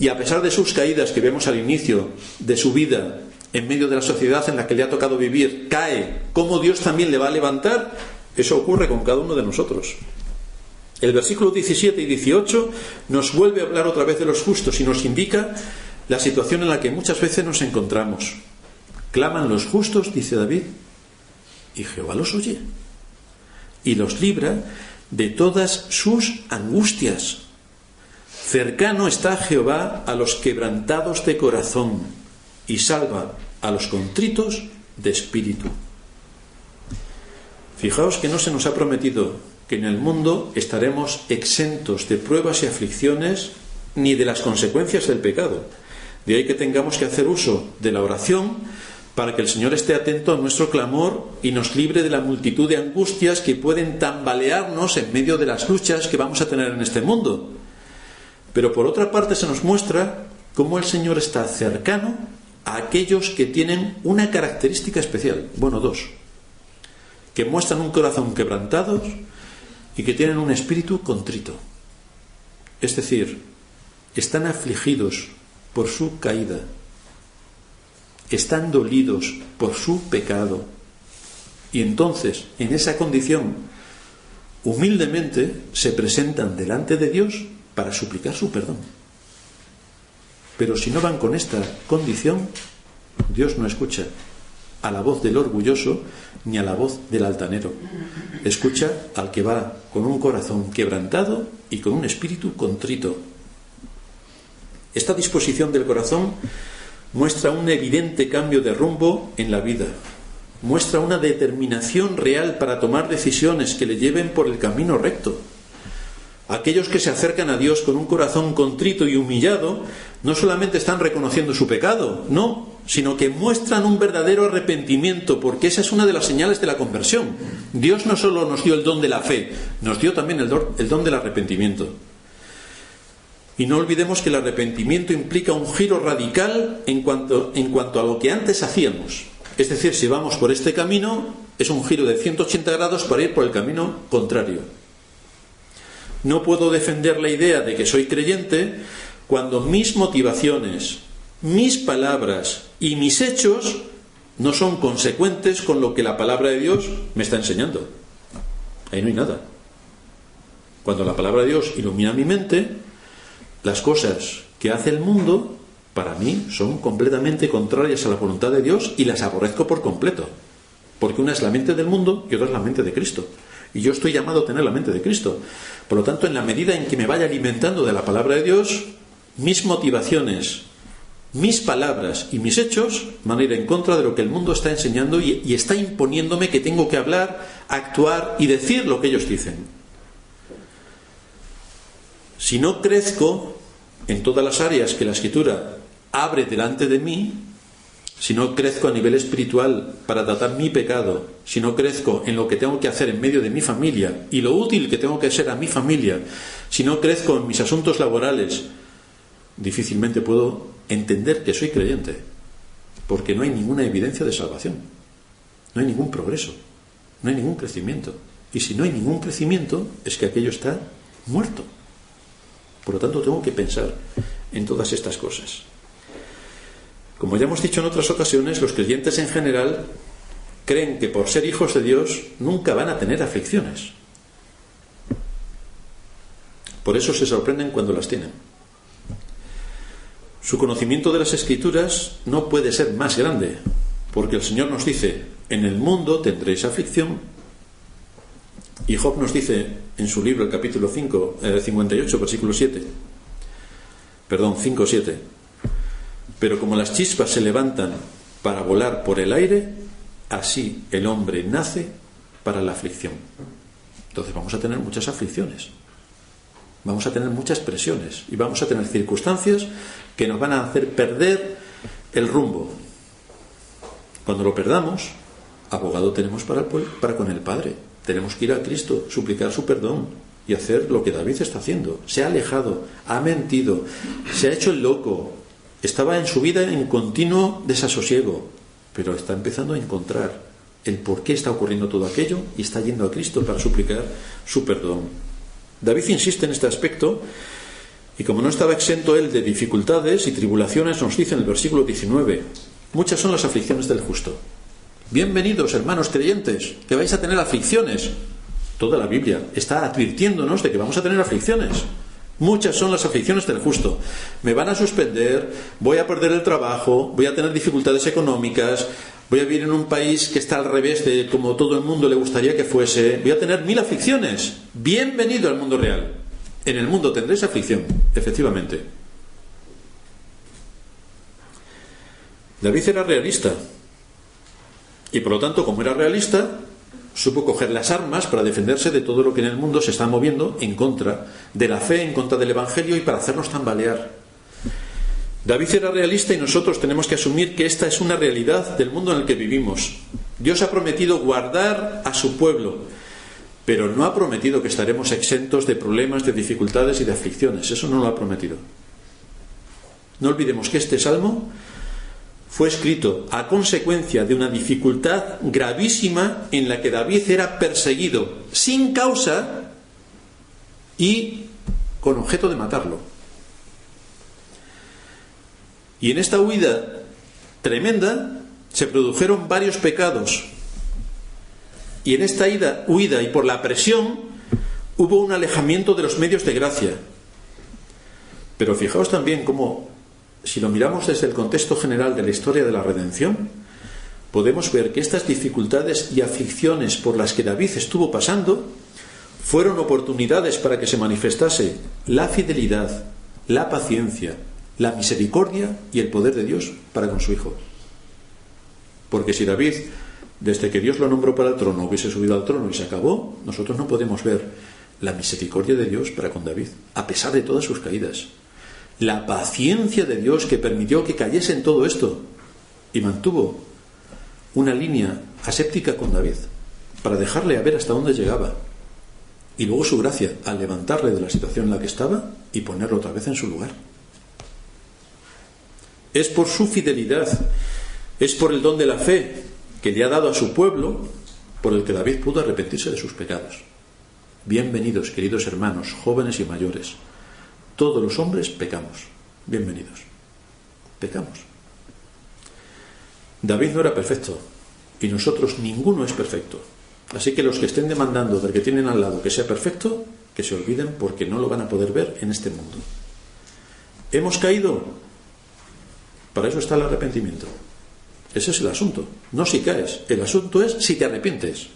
y a pesar de sus caídas que vemos al inicio de su vida, en medio de la sociedad en la que le ha tocado vivir, cae, ¿cómo Dios también le va a levantar? Eso ocurre con cada uno de nosotros. El versículo 17 y 18 nos vuelve a hablar otra vez de los justos y nos indica la situación en la que muchas veces nos encontramos. Claman los justos, dice David, y Jehová los oye y los libra de todas sus angustias. Cercano está Jehová a los quebrantados de corazón y salva a los contritos de espíritu. Fijaos que no se nos ha prometido que en el mundo estaremos exentos de pruebas y aflicciones ni de las consecuencias del pecado. De ahí que tengamos que hacer uso de la oración para que el Señor esté atento a nuestro clamor y nos libre de la multitud de angustias que pueden tambalearnos en medio de las luchas que vamos a tener en este mundo. Pero por otra parte se nos muestra cómo el Señor está cercano a aquellos que tienen una característica especial, bueno, dos, que muestran un corazón quebrantado y que tienen un espíritu contrito. Es decir, están afligidos por su caída, están dolidos por su pecado, y entonces en esa condición humildemente se presentan delante de Dios para suplicar su perdón. Pero si no van con esta condición, Dios no escucha a la voz del orgulloso ni a la voz del altanero. Escucha al que va con un corazón quebrantado y con un espíritu contrito. Esta disposición del corazón muestra un evidente cambio de rumbo en la vida, muestra una determinación real para tomar decisiones que le lleven por el camino recto. Aquellos que se acercan a Dios con un corazón contrito y humillado no solamente están reconociendo su pecado, no, sino que muestran un verdadero arrepentimiento, porque esa es una de las señales de la conversión. Dios no solo nos dio el don de la fe, nos dio también el don del arrepentimiento. Y no olvidemos que el arrepentimiento implica un giro radical en cuanto a lo que antes hacíamos. Es decir, si vamos por este camino, es un giro de 180 grados para ir por el camino contrario. No puedo defender la idea de que soy creyente cuando mis motivaciones, mis palabras y mis hechos no son consecuentes con lo que la palabra de Dios me está enseñando. Ahí no hay nada. Cuando la palabra de Dios ilumina mi mente, las cosas que hace el mundo para mí son completamente contrarias a la voluntad de Dios y las aborrezco por completo, porque una es la mente del mundo y otra es la mente de Cristo, y yo estoy llamado a tener la mente de Cristo. Por lo tanto, en la medida en que me vaya alimentando de la palabra de Dios, mis motivaciones, mis palabras y mis hechos van a ir en contra de lo que el mundo está enseñando y está imponiéndome que tengo que hablar, actuar y decir lo que ellos dicen. Si no crezco en todas las áreas que la Escritura abre delante de mí, si no crezco a nivel espiritual para tratar mi pecado, si no crezco en lo que tengo que hacer en medio de mi familia y lo útil que tengo que ser a mi familia, si no crezco en mis asuntos laborales, difícilmente puedo entender que soy creyente, porque no hay ninguna evidencia de salvación, no hay ningún progreso, no hay ningún crecimiento. Y si no hay ningún crecimiento, es que aquello está muerto. Por lo tanto, tengo que pensar en todas estas cosas. Como ya hemos dicho en otras ocasiones, los creyentes en general creen que por ser hijos de Dios nunca van a tener aflicciones. Por eso se sorprenden cuando las tienen. Su conocimiento de las Escrituras no puede ser más grande, porque el Señor nos dice: en el mundo tendréis aflicción. Y Job nos dice en su libro, el capítulo 58, versículo 5-7: pero como las chispas se levantan para volar por el aire, así el hombre nace para la aflicción. Entonces vamos a tener muchas aflicciones, vamos a tener muchas presiones y vamos a tener circunstancias que nos van a hacer perder el rumbo. Cuando lo perdamos, abogado tenemos para con el Padre. Tenemos que ir a Cristo, suplicar su perdón y hacer lo que David está haciendo. Se ha alejado, ha mentido, se ha hecho el loco, estaba en su vida en continuo desasosiego, pero está empezando a encontrar el por qué está ocurriendo todo aquello y está yendo a Cristo para suplicar su perdón. David insiste en este aspecto, y como no estaba exento él de dificultades y tribulaciones, nos dice en el versículo 19: muchas son las aflicciones del justo. Bienvenidos, hermanos creyentes, que vais a tener aflicciones. Toda la Biblia está advirtiéndonos de que vamos a tener aflicciones. Muchas son las aflicciones del justo. Me van a suspender, voy a perder el trabajo, voy a tener dificultades económicas, voy a vivir en un país que está al revés de como todo el mundo le gustaría que fuese, voy a tener 1000 aflicciones. Bienvenido al mundo real. En el mundo tendréis aflicción, efectivamente. David era realista. Y por lo tanto, como era realista, supo coger las armas para defenderse de todo lo que en el mundo se está moviendo en contra de la fe, en contra del Evangelio y para hacernos tambalear. David era realista y nosotros tenemos que asumir que esta es una realidad del mundo en el que vivimos. Dios ha prometido guardar a su pueblo, pero no ha prometido que estaremos exentos de problemas, de dificultades y de aflicciones. Eso no lo ha prometido. No olvidemos que este salmo fue escrito a consecuencia de una dificultad gravísima en la que David era perseguido sin causa y con objeto de matarlo. Y en esta huida tremenda se produjeron varios pecados. Y en esta huida y por la presión hubo un alejamiento de los medios de gracia. Pero fijaos también cómo, si lo miramos desde el contexto general de la historia de la redención, podemos ver que estas dificultades y aflicciones por las que David estuvo pasando fueron oportunidades para que se manifestase la fidelidad, la paciencia, la misericordia y el poder de Dios para con su hijo. Porque si David, desde que Dios lo nombró para el trono, hubiese subido al trono y se acabó, nosotros no podemos ver la misericordia de Dios para con David, a pesar de todas sus caídas. La paciencia de Dios que permitió que cayese en todo esto y mantuvo una línea aséptica con David para dejarle a ver hasta dónde llegaba, y luego su gracia al levantarle de la situación en la que estaba y ponerlo otra vez en su lugar. Es por su fidelidad, es por el don de la fe que le ha dado a su pueblo, por el que David pudo arrepentirse de sus pecados. Bienvenidos, queridos hermanos, jóvenes y mayores. Todos los hombres pecamos. Bienvenidos. Pecamos. David no era perfecto y nosotros ninguno es perfecto. Así que los que estén demandando del que tienen al lado que sea perfecto, que se olviden, porque no lo van a poder ver en este mundo. ¿Hemos caído? Para eso está el arrepentimiento. Ese es el asunto. No si caes. El asunto es si te arrepientes.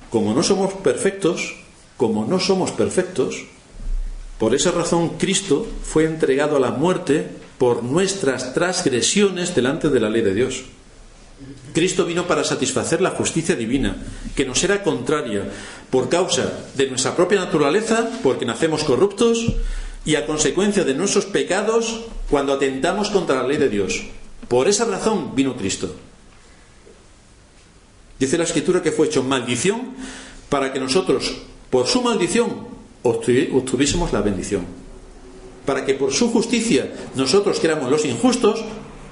Como no somos perfectos, por esa razón Cristo fue entregado a la muerte por nuestras transgresiones delante de la ley de Dios. Cristo vino para satisfacer la justicia divina, que nos era contraria por causa de nuestra propia naturaleza, porque nacemos corruptos, y a consecuencia de nuestros pecados cuando atentamos contra la ley de Dios. Por esa razón vino Cristo. Dice la Escritura que fue hecho maldición para que nosotros, por su maldición, obtuviésemos la bendición. Para que por su justicia, nosotros que éramos los injustos,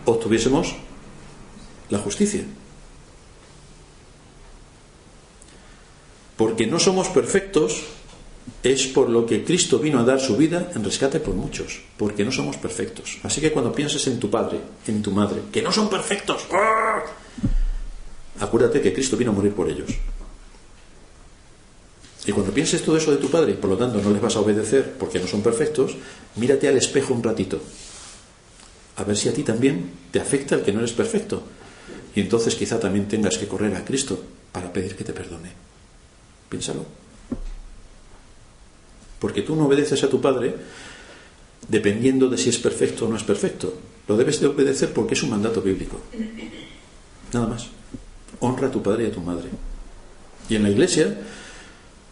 obtuviésemos la justicia. Porque no somos perfectos, es por lo que Cristo vino a dar su vida en rescate por muchos, porque no somos perfectos. Así que cuando pienses en tu padre, en tu madre, que no son perfectos, ¡ah!, acuérdate que Cristo vino a morir por ellos. Y cuando pienses todo eso de tu padre, y por lo tanto no les vas a obedecer porque no son perfectos, mírate al espejo un ratito, a ver si a ti también te afecta el que no eres perfecto. Y entonces quizá también tengas que correr a Cristo para pedir que te perdone. Piénsalo. Porque tú no obedeces a tu padre dependiendo de si es perfecto o no es perfecto. Lo debes de obedecer porque es un mandato bíblico. Nada más. Honra a tu padre y a tu madre. Y en la Iglesia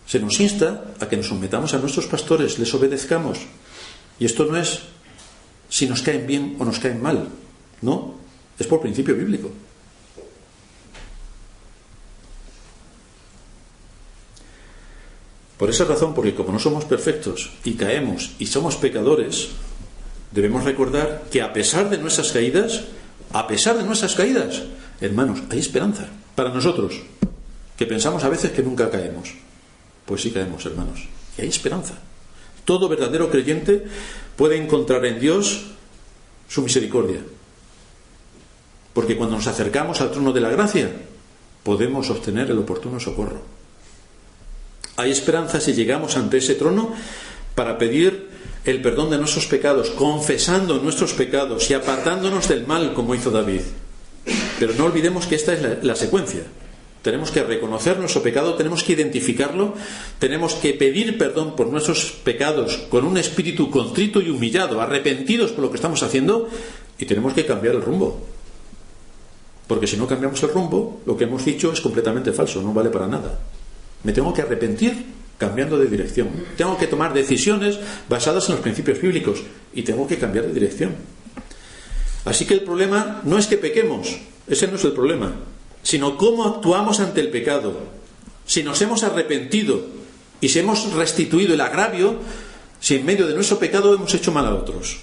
se nos insta a que nos sometamos a nuestros pastores, les obedezcamos. Y esto no es si nos caen bien o nos caen mal. No, es por principio bíblico. Por esa razón, porque como no somos perfectos y caemos y somos pecadores, debemos recordar que a pesar de nuestras caídas, hermanos, hay esperanza para nosotros, que pensamos a veces que nunca caemos. Pues sí caemos, hermanos, y hay esperanza. Todo verdadero creyente puede encontrar en Dios su misericordia, porque cuando nos acercamos al trono de la gracia podemos obtener el oportuno socorro. Hay esperanza si llegamos ante ese trono para pedir el perdón de nuestros pecados, confesando nuestros pecados y apartándonos del mal, como hizo David. Pero no olvidemos que esta es la secuencia. Tenemos que reconocer nuestro pecado, tenemos que identificarlo, tenemos que pedir perdón por nuestros pecados con un espíritu contrito y humillado, arrepentidos por lo que estamos haciendo, y tenemos que cambiar el rumbo. Porque si no cambiamos el rumbo, lo que hemos dicho es completamente falso, no vale para nada. Me tengo que arrepentir cambiando de dirección. Tengo que tomar decisiones basadas en los principios bíblicos y tengo que cambiar de dirección. Así que el problema no es que pequemos, ese no es el problema, sino cómo actuamos ante el pecado. Si nos hemos arrepentido y si hemos restituido el agravio, si en medio de nuestro pecado hemos hecho mal a otros.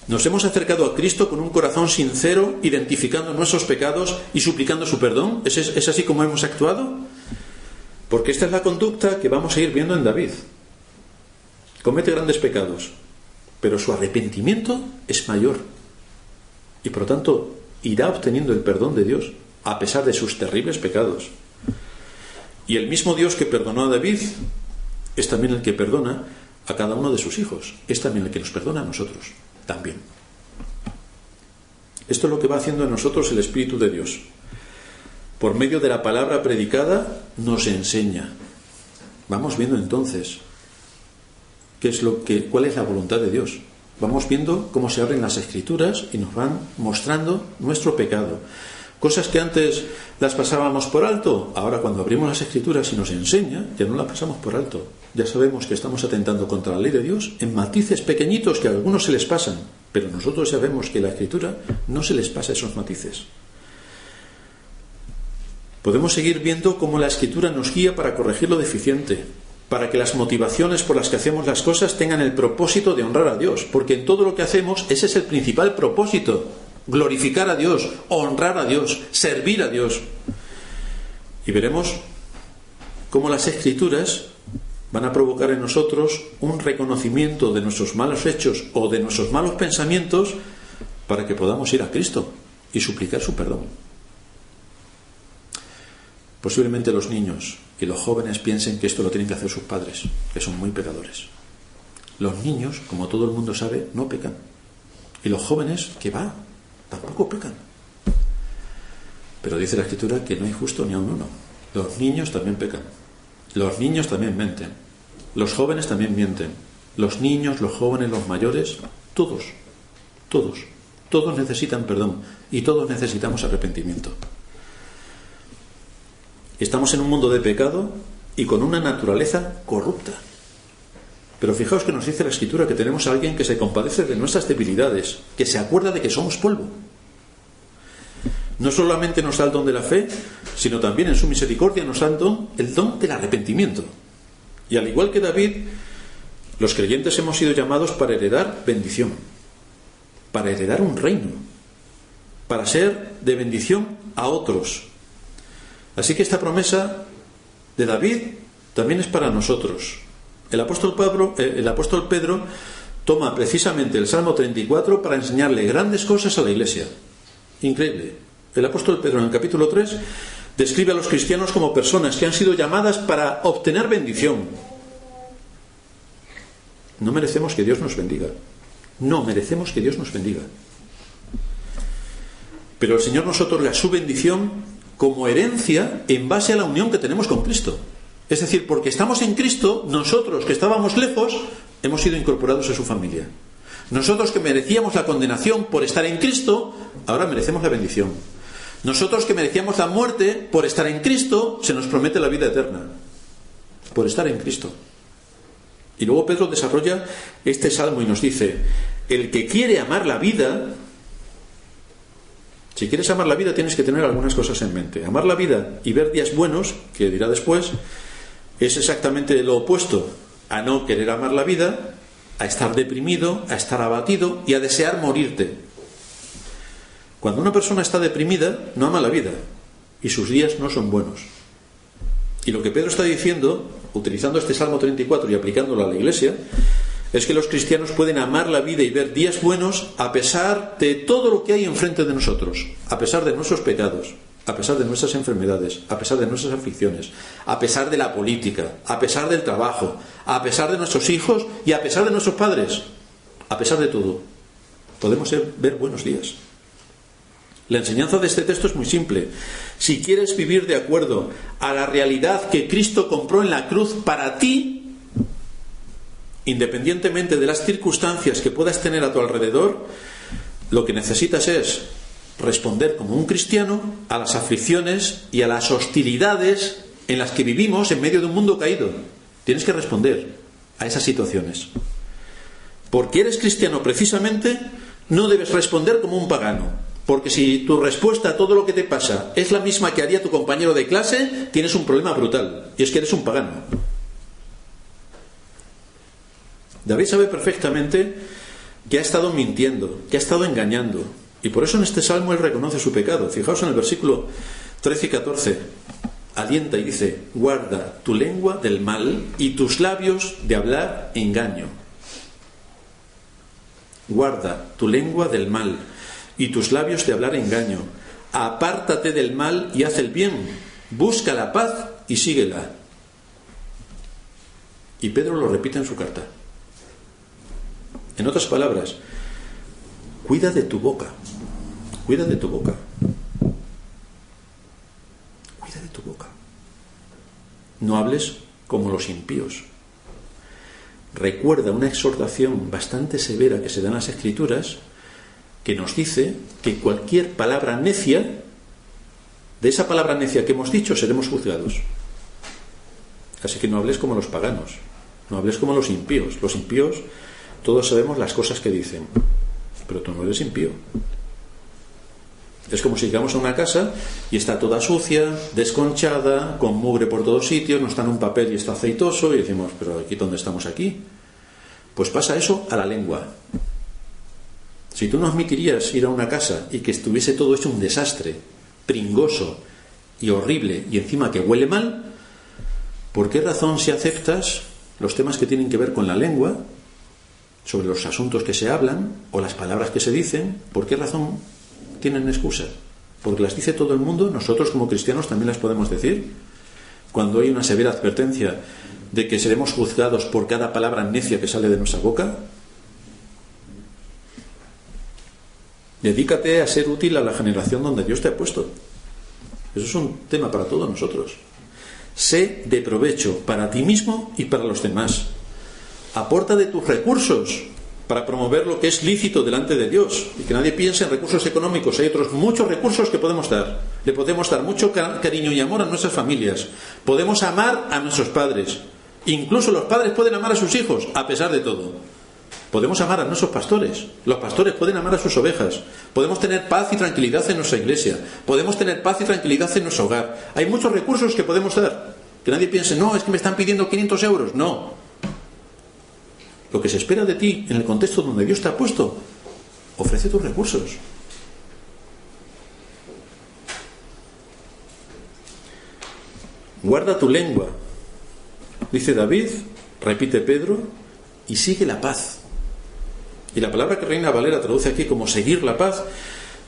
Nos hemos acercado a Cristo con un corazón sincero, identificando nuestros pecados y suplicando su perdón. ¿Es así como hemos actuado? Porque esta es la conducta que vamos a ir viendo en David. Comete grandes pecados, pero su arrepentimiento es mayor. Y por lo tanto, irá obteniendo el perdón de Dios, a pesar de sus terribles pecados. Y el mismo Dios que perdonó a David es también el que perdona a cada uno de sus hijos. Es también el que nos perdona a nosotros, también. Esto es lo que va haciendo en nosotros el Espíritu de Dios. Por medio de la palabra predicada nos enseña. Vamos viendo entonces cuál es la voluntad de Dios. Vamos viendo cómo se abren las Escrituras y nos van mostrando nuestro pecado. Cosas que antes las pasábamos por alto, ahora cuando abrimos las Escrituras y nos enseña, ya no las pasamos por alto. Ya sabemos que estamos atentando contra la ley de Dios en matices pequeñitos que a algunos se les pasan, pero nosotros sabemos que la Escritura no se les pasa esos matices. Podemos seguir viendo cómo la Escritura nos guía para corregir lo deficiente, para que las motivaciones por las que hacemos las cosas tengan el propósito de honrar a Dios, porque en todo lo que hacemos ese es el principal propósito: glorificar a Dios, honrar a Dios, servir a Dios. Y veremos cómo las Escrituras van a provocar en nosotros un reconocimiento de nuestros malos hechos o de nuestros malos pensamientos para que podamos ir a Cristo y suplicar su perdón. Posiblemente los niños y los jóvenes piensen que esto lo tienen que hacer sus padres, que son muy pecadores. Los niños, como todo el mundo sabe, no pecan. Y los jóvenes, ¿qué va? Tampoco pecan. Pero dice la Escritura que no hay justo ni a uno. Los niños también pecan. Los niños también mienten. Los jóvenes también mienten. Los niños, los jóvenes, los mayores, todos. Todos necesitan perdón y todos necesitamos arrepentimiento. Estamos en un mundo de pecado y con una naturaleza corrupta. Pero fijaos que nos dice la Escritura que tenemos a alguien que se compadece de nuestras debilidades, que se acuerda de que somos polvo. No solamente nos da el don de la fe, sino también en su misericordia nos da el don del arrepentimiento. Y al igual que David, los creyentes hemos sido llamados para heredar bendición, para heredar un reino, para ser de bendición a otros. Así que esta promesa de David también es para nosotros. El apóstol Pedro toma precisamente el Salmo 34 para enseñarle grandes cosas a la Iglesia. Increíble. El apóstol Pedro en el capítulo 3 describe a los cristianos como personas que han sido llamadas para obtener bendición. No merecemos que Dios nos bendiga. No merecemos que Dios nos bendiga. Pero el Señor nos otorga su bendición como herencia en base a la unión que tenemos con Cristo. Es decir, porque estamos en Cristo, nosotros que estábamos lejos, hemos sido incorporados a su familia. Nosotros que merecíamos la condenación por estar en Cristo, ahora merecemos la bendición. Nosotros que merecíamos la muerte por estar en Cristo, se nos promete la vida eterna. Por estar en Cristo. Y luego Pedro desarrolla este salmo y nos dice: el que quiere amar la vida, si quieres amar la vida tienes que tener algunas cosas en mente. Amar la vida y ver días buenos, que dirá después, es exactamente lo opuesto a no querer amar la vida, a estar deprimido, a estar abatido y a desear morirte. Cuando una persona está deprimida, no ama la vida y sus días no son buenos. Y lo que Pedro está diciendo, utilizando este Salmo 34 y aplicándolo a la Iglesia, es que los cristianos pueden amar la vida y ver días buenos a pesar de todo lo que hay enfrente de nosotros, a pesar de nuestros pecados, a pesar de nuestras enfermedades, a pesar de nuestras aflicciones, a pesar de la política, a pesar del trabajo, a pesar de nuestros hijos y a pesar de nuestros padres. A pesar de todo, podemos ver buenos días. La enseñanza de este texto es muy simple. Si quieres vivir de acuerdo a la realidad que Cristo compró en la cruz para ti, independientemente de las circunstancias que puedas tener a tu alrededor, lo que necesitas es responder como un cristiano a las aflicciones y a las hostilidades en las que vivimos en medio de un mundo caído. Tienes que responder a esas situaciones. Porque eres cristiano precisamente, no debes responder como un pagano. Porque si tu respuesta a todo lo que te pasa es la misma que haría tu compañero de clase, tienes un problema brutal, y es que eres un pagano. David sabe perfectamente que ha estado mintiendo, que ha estado engañando, y por eso en este salmo él reconoce su pecado. Fijaos en el versículo 13 y 14, alienta y dice: guarda tu lengua del mal y tus labios de hablar engaño. Guarda tu lengua del mal y tus labios de hablar engaño. Apártate del mal y haz el bien. Busca la paz y síguela. Y Pedro lo repite en su carta. En otras palabras, cuida de tu boca. Cuida de tu boca. Cuida de tu boca. No hables como los impíos. Recuerda una exhortación bastante severa que se da en las Escrituras, que nos dice que cualquier palabra necia, de esa palabra necia que hemos dicho, seremos juzgados. Así que no hables como los paganos, no hables como los impíos. Los impíos, todos sabemos las cosas que dicen, pero tú no eres impío. Es como si llegamos a una casa y está toda sucia, desconchada, con mugre por todos sitios, no está en un papel y está aceitoso, y decimos: pero aquí, ¿dónde estamos aquí? Pues pasa eso a la lengua. Si tú no admitirías ir a una casa y que estuviese todo hecho un desastre, pringoso y horrible, y encima que huele mal, ¿por qué razón, si aceptas los temas que tienen que ver con la lengua, sobre los asuntos que se hablan o las palabras que se dicen, por qué razón tienen excusa? Porque las dice todo el mundo, nosotros como cristianos también las podemos decir. Cuando hay una severa advertencia de que seremos juzgados por cada palabra necia que sale de nuestra boca, dedícate a ser útil a la generación donde Dios te ha puesto. Eso es un tema para todos nosotros. Sé de provecho para ti mismo y para los demás. Aporta de tus recursos para promover lo que es lícito delante de Dios, y que nadie piense en recursos económicos. Hay otros muchos recursos que podemos dar. Le podemos dar mucho cariño y amor a nuestras familias. Podemos amar a nuestros padres. Incluso los padres pueden amar a sus hijos, a pesar de todo. Podemos amar a nuestros pastores. Los pastores pueden amar a sus ovejas. Podemos tener paz y tranquilidad en nuestra iglesia. Podemos tener paz y tranquilidad en nuestro hogar. Hay muchos recursos que podemos dar. Que nadie piense, no, es que me están pidiendo 500 euros. No. Lo que se espera de ti en el contexto donde Dios te ha puesto, ofrece tus recursos. Guarda tu lengua, dice David, repite Pedro, y sigue la paz. Y la palabra que Reina Valera traduce aquí como seguir la paz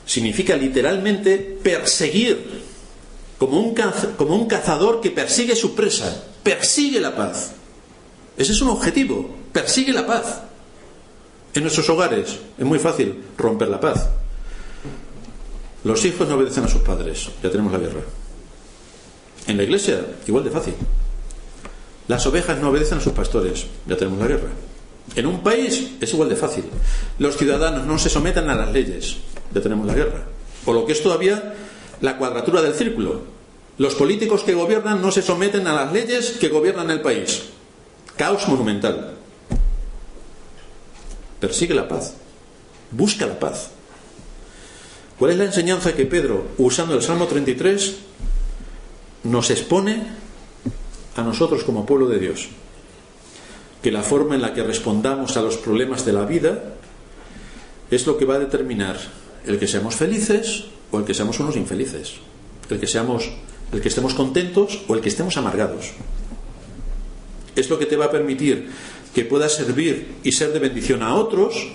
significa literalmente perseguir, como un cazador que persigue su presa. Persigue la paz. Ese es un objetivo. Persigue la paz. En nuestros hogares es muy fácil romper la paz. Los hijos no obedecen a sus padres. Ya tenemos la guerra. En la iglesia, igual de fácil. Las ovejas no obedecen a sus pastores. Ya tenemos la guerra. En un país es igual de fácil. Los ciudadanos no se someten a las leyes. Ya tenemos la guerra. O lo que es todavía la cuadratura del círculo. Los políticos que gobiernan no se someten a las leyes que gobiernan el país. Caos monumental. Persigue la paz. Busca la paz. ¿Cuál es la enseñanza que Pedro, usando el Salmo 33, nos expone a nosotros como pueblo de Dios? Que la forma en la que respondamos a los problemas de la vida es lo que va a determinar el que seamos felices o el que seamos unos infelices, el que estemos contentos o el que estemos amargados. Es lo que te va a permitir que puedas servir y ser de bendición a otros,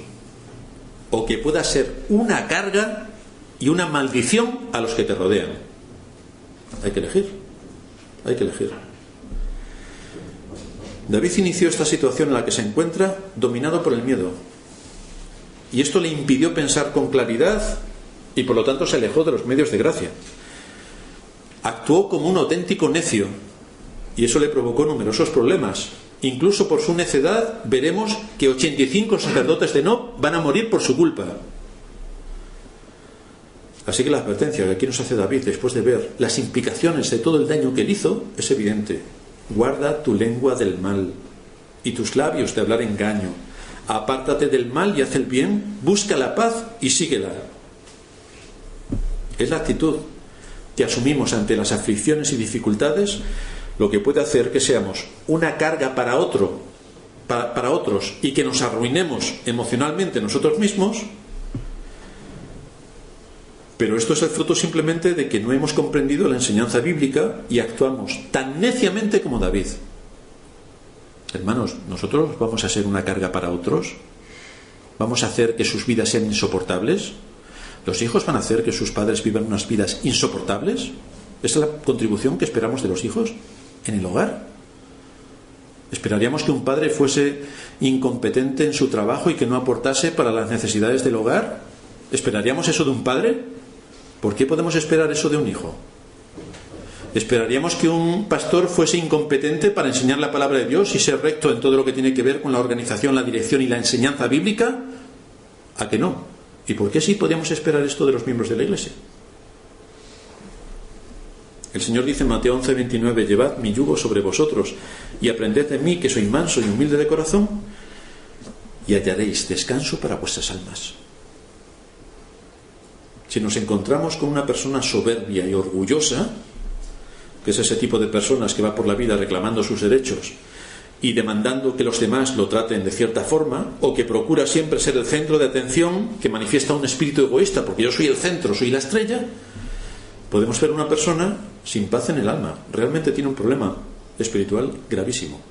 o que puedas ser una carga y una maldición a los que te rodean. Hay que elegir. Hay que elegir. David inició esta situación en la que se encuentra dominado por el miedo, y esto le impidió pensar con claridad y por lo tanto se alejó de los medios de gracia. Actuó como un auténtico necio y eso le provocó numerosos problemas. Incluso por su necedad veremos que 85 sacerdotes de Nob van a morir por su culpa. Así que la advertencia que aquí nos hace David, después de ver las implicaciones de todo el daño que él hizo, es evidente. Guarda tu lengua del mal y tus labios de hablar engaño. Apártate del mal y haz el bien, busca la paz y síguela. Es la actitud que asumimos ante las aflicciones y dificultades lo que puede hacer que seamos una carga para otros y que nos arruinemos emocionalmente nosotros mismos. Pero esto es el fruto simplemente de que no hemos comprendido la enseñanza bíblica y actuamos tan neciamente como David. Hermanos, ¿nosotros vamos a ser una carga para otros? ¿Vamos a hacer que sus vidas sean insoportables? ¿Los hijos van a hacer que sus padres vivan unas vidas insoportables? ¿Esa es la contribución que esperamos de los hijos en el hogar? ¿Esperaríamos que un padre fuese incompetente en su trabajo y que no aportase para las necesidades del hogar? ¿Esperaríamos eso de un padre? ¿Por qué podemos esperar eso de un hijo? ¿Esperaríamos que un pastor fuese incompetente para enseñar la palabra de Dios y ser recto en todo lo que tiene que ver con la organización, la dirección y la enseñanza bíblica? ¿A que no? ¿Y por qué sí podríamos esperar esto de los miembros de la Iglesia? El Señor dice en Mateo 11:29: llevad mi yugo sobre vosotros y aprended de mí, que soy manso y humilde de corazón, y hallaréis descanso para vuestras almas. Si nos encontramos con una persona soberbia y orgullosa, que es ese tipo de personas que va por la vida reclamando sus derechos y demandando que los demás lo traten de cierta forma, o que procura siempre ser el centro de atención, que manifiesta un espíritu egoísta porque yo soy el centro, soy la estrella, podemos ver una persona sin paz en el alma. Realmente tiene un problema espiritual gravísimo.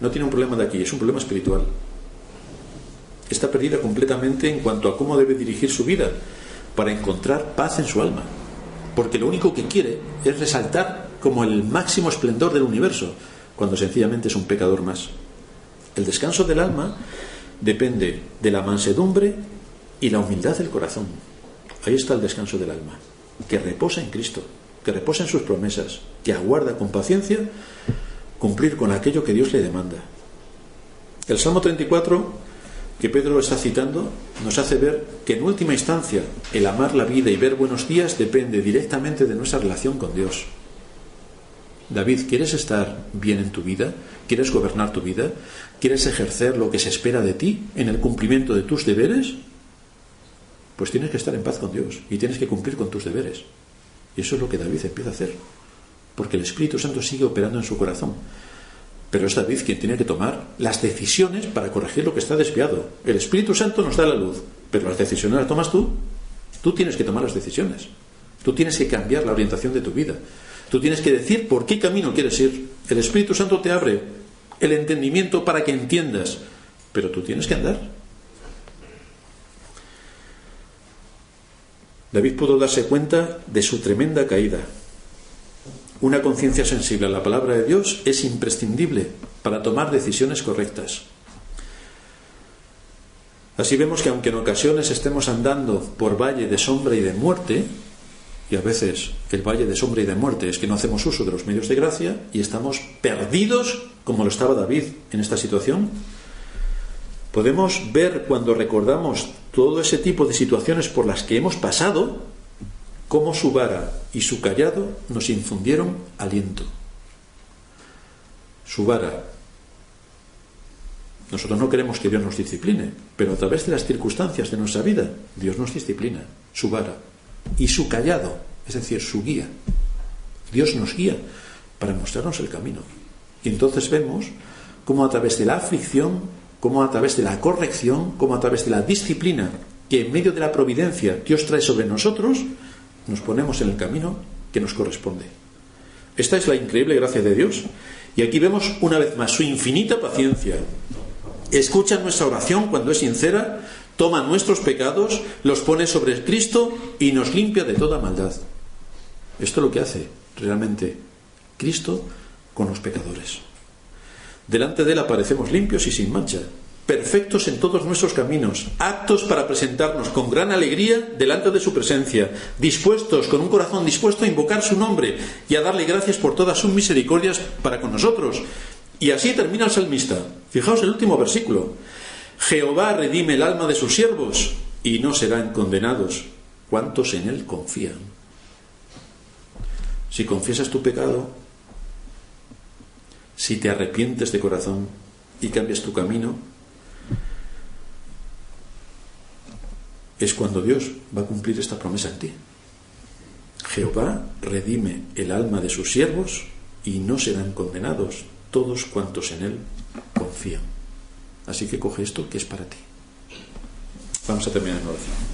No tiene un problema de aquí, es un problema espiritual. Está perdida completamente en cuanto a cómo debe dirigir su vida para encontrar paz en su alma, porque lo único que quiere es resaltar como el máximo esplendor del universo, cuando sencillamente es un pecador más. El descanso del alma depende de la mansedumbre y la humildad del corazón. Ahí está el descanso del alma, que reposa en Cristo, que reposa en sus promesas, que aguarda con paciencia cumplir con aquello que Dios le demanda. El Salmo 34 que Pedro está citando nos hace ver que en última instancia el amar la vida y ver buenos días depende directamente de nuestra relación con Dios. David, ¿quieres estar bien en tu vida? ¿Quieres gobernar tu vida? ¿Quieres ejercer lo que se espera de ti en el cumplimiento de tus deberes? Pues tienes que estar en paz con Dios y tienes que cumplir con tus deberes. Y eso es lo que David empieza a hacer, porque el Espíritu Santo sigue operando en su corazón. Pero es David quien tiene que tomar las decisiones para corregir lo que está desviado. El Espíritu Santo nos da la luz, pero las decisiones las tomas tú. Tú tienes que tomar las decisiones. Tú tienes que cambiar la orientación de tu vida. Tú tienes que decir por qué camino quieres ir. El Espíritu Santo te abre el entendimiento para que entiendas, pero tú tienes que andar. David pudo darse cuenta de su tremenda caída. Una conciencia sensible a la palabra de Dios es imprescindible para tomar decisiones correctas. Así vemos que aunque en ocasiones estemos andando por valle de sombra y de muerte, y a veces el valle de sombra y de muerte es que no hacemos uso de los medios de gracia y estamos perdidos, como lo estaba David en esta situación, podemos ver cuando recordamos todo ese tipo de situaciones por las que hemos pasado, cómo su vara y su cayado nos infundieron aliento. Su vara. Nosotros no queremos que Dios nos discipline, pero a través de las circunstancias de nuestra vida, Dios nos disciplina. Su vara. Y su cayado, es decir, su guía. Dios nos guía para mostrarnos el camino. Y entonces vemos cómo a través de la aflicción, cómo a través de la corrección, cómo a través de la disciplina que en medio de la providencia Dios trae sobre nosotros, nos ponemos en el camino que nos corresponde. Esta es la increíble gracia de Dios. Y aquí vemos una vez más su infinita paciencia. Escucha nuestra oración cuando es sincera, toma nuestros pecados, los pone sobre Cristo y nos limpia de toda maldad. Esto es lo que hace realmente Cristo con los pecadores. Delante de Él aparecemos limpios y sin mancha, perfectos en todos nuestros caminos, aptos para presentarnos con gran alegría delante de su presencia, dispuestos, con un corazón dispuesto a invocar su nombre y a darle gracias por todas sus misericordias para con nosotros. Y así termina el salmista. Fijaos el último versículo. Jehová redime el alma de sus siervos y no serán condenados cuantos en él confían. Si confiesas tu pecado, si te arrepientes de corazón y cambias tu camino, es cuando Dios va a cumplir esta promesa en ti. Jehová redime el alma de sus siervos y no serán condenados todos cuantos en él confían. Así que coge esto que es para ti. Vamos a terminar en oración.